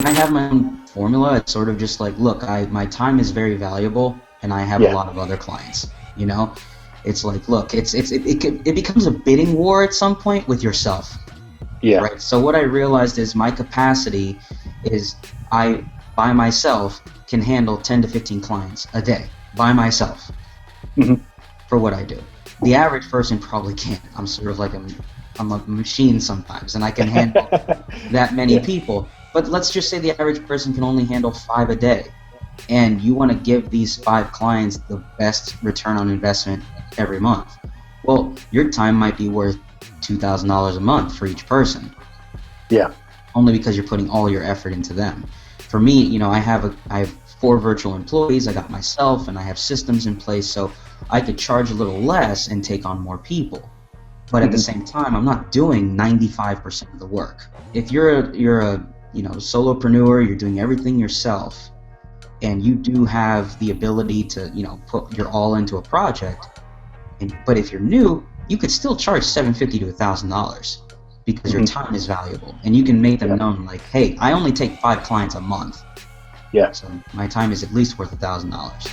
I have my own formula. It's sort of just like, look, my time is very valuable, and I have a Yeah. lot of other clients. You know, it's like, look, it becomes a bidding war at some point with yourself, Yeah. right? So what I realized is my capacity is I by myself can handle 10 to 15 clients a day by myself Mhm. for what I do. The average person probably can't. I'm sort of like I'm a machine sometimes, and I can handle that many Yeah. people. But let's just say the average person can only handle 5 a day, and you want to give these 5 clients the best return on investment every month. Well, your time might be worth $2,000 a month for each person, Yeah. only because you're putting all your effort into them. For me, you know, I have 4 virtual employees. I got myself, and I have systems in place, so I could charge a little less and take on more people. But at the Mhm. same time, I'm not doing 95% of the work. If you're a solopreneur, you're doing everything yourself, and you do have the ability to put your all into a project. But if you're new, you could still charge $750 to $1,000 because your Mhm. time is valuable, and you can make them Yeah. known like, hey, I only take 5 clients a month, Yeah. so my time is at least worth $1,000.